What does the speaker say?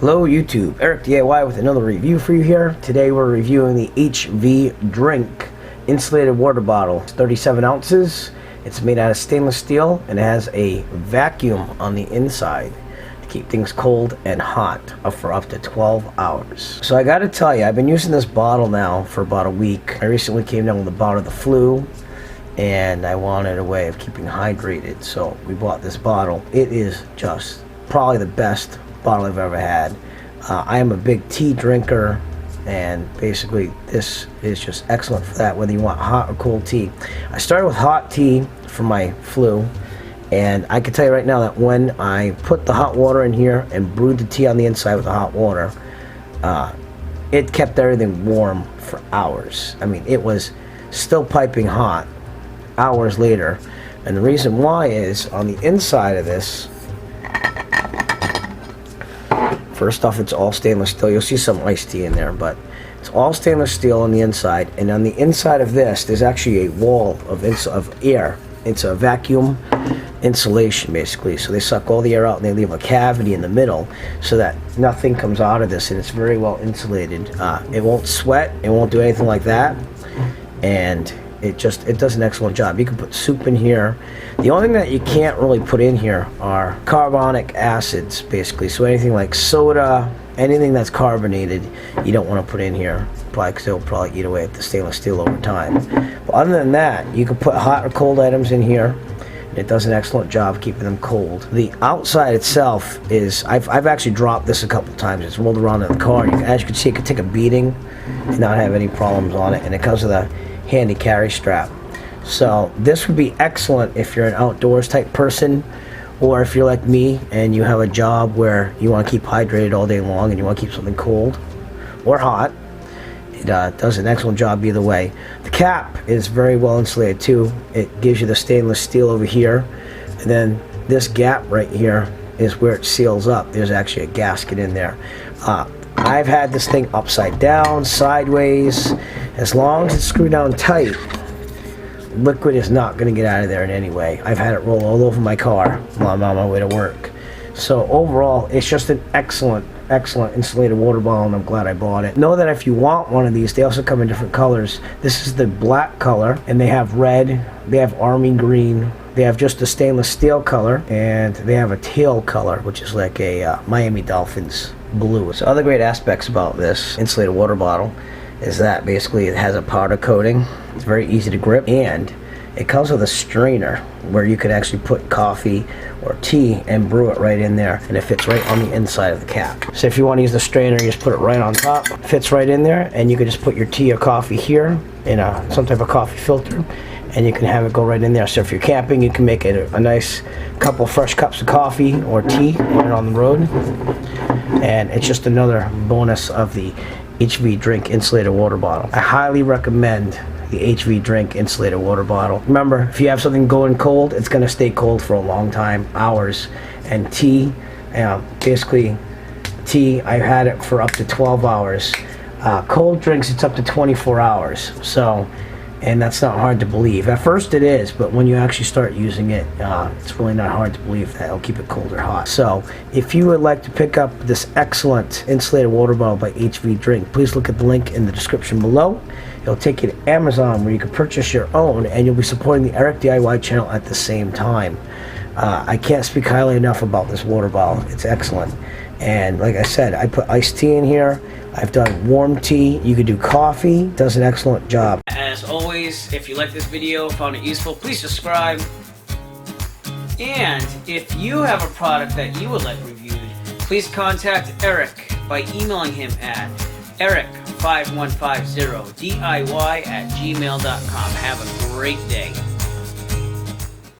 Hello YouTube, Eric DIY with another review for you here. Today we're reviewing the HvDrink Insulated Water Bottle. It's 37 ounces, it's made out of stainless steel, and it has a vacuum on the inside to keep things cold and hot for up to 12 hours. So I gotta tell you, I've been using this bottle now for about a week. I recently came down with a bout of the flu, and I wanted a way of keeping hydrated, so we bought this bottle. It is just probably the best bottle I've ever had. I am a big tea drinker, and basically this is just excellent for that, whether you want hot or cold tea. I started with hot tea for my flu, and I can tell you right now that when I put the hot water in here and brewed the tea on the inside with the hot water, it kept everything warm for hours. I mean, it was still piping hot hours later. And the reason why is on the inside of this, first off, it's all stainless steel. You'll see some iced tea in there, but it's all stainless steel on the inside. And on the inside of this, there's actually a wall of air. It's a vacuum insulation, basically. So they suck all the air out and they leave a cavity in the middle so that nothing comes out of this, and it's very well insulated. It won't sweat, it won't do anything like that, and it does an excellent job. You can put soup in here. The only thing that you can't really put in here are carbonic acids, basically. So anything like soda, anything that's carbonated, you don't want to put in here, probably because it'll probably eat away at the stainless steel over time. But other than that, you can put hot or cold items in here, and it does an excellent job keeping them cold. The outside itself is, I've actually dropped this a couple times. It's rolled around in the car. As you can see, it could take a beating and not have any problems on it, and it comes with a handy carry strap. So this would be excellent if you're an outdoors type person, or if you're like me and you have a job where you want to keep hydrated all day long and you want to keep something cold or hot. It does an excellent job either way. The cap is very well insulated too. It gives you the stainless steel over here, and then this gap right here is where it seals up. There's actually a gasket in there. I've had this thing upside down, sideways. As long as it's screwed down tight, liquid is not going to get out of there in any way. I've had it roll all over my car while I'm on my way to work. So overall, it's just an excellent insulated water bottle, and I'm glad I bought it. Know that if you want one of these, they also come in different colors. This is the black color, and they have red, they have army green, they have just a stainless steel color, and they have a teal color, which is like a Miami Dolphins blue. So other great aspects about this insulated water bottle is that basically it has a powder coating. It's very easy to grip, and it comes with a strainer where you could actually put coffee or tea and brew it right in there, and it fits right on the inside of the cap. So if you want to use the strainer, you just put it right on top. It fits right in there, and you can just put your tea or coffee here in some type of coffee filter, and you can have it go right in there. So if you're camping, you can make it a nice couple fresh cups of coffee or tea when you're on the road. And it's just another bonus of the HvDrink Insulated Water Bottle. I highly recommend the HvDrink Insulated Water Bottle. Remember, if you have something going cold, it's going to stay cold for a long time, hours. And tea, basically tea, I've had it for up to 12 hours. Cold drinks, it's up to 24 hours. So, and that's not hard to believe. At first it is, but when you actually start using it, it's really not hard to believe that it'll keep it cold or hot. So if you would like to pick up this excellent insulated water bottle by HvDrink, please look at the link in the description below. It'll take you to Amazon, where you can purchase your own, and you'll be supporting the Eric DIY channel at the same time. I can't speak highly enough about this water bottle. It's excellent. And like I said, I put iced tea in here. I've done warm tea. You could do coffee. It does an excellent job. As always, if you like this video, found it useful, please subscribe. And if you have a product that you would like reviewed, please contact Eric by emailing him at eric5150diy@gmail.com. Have a great day.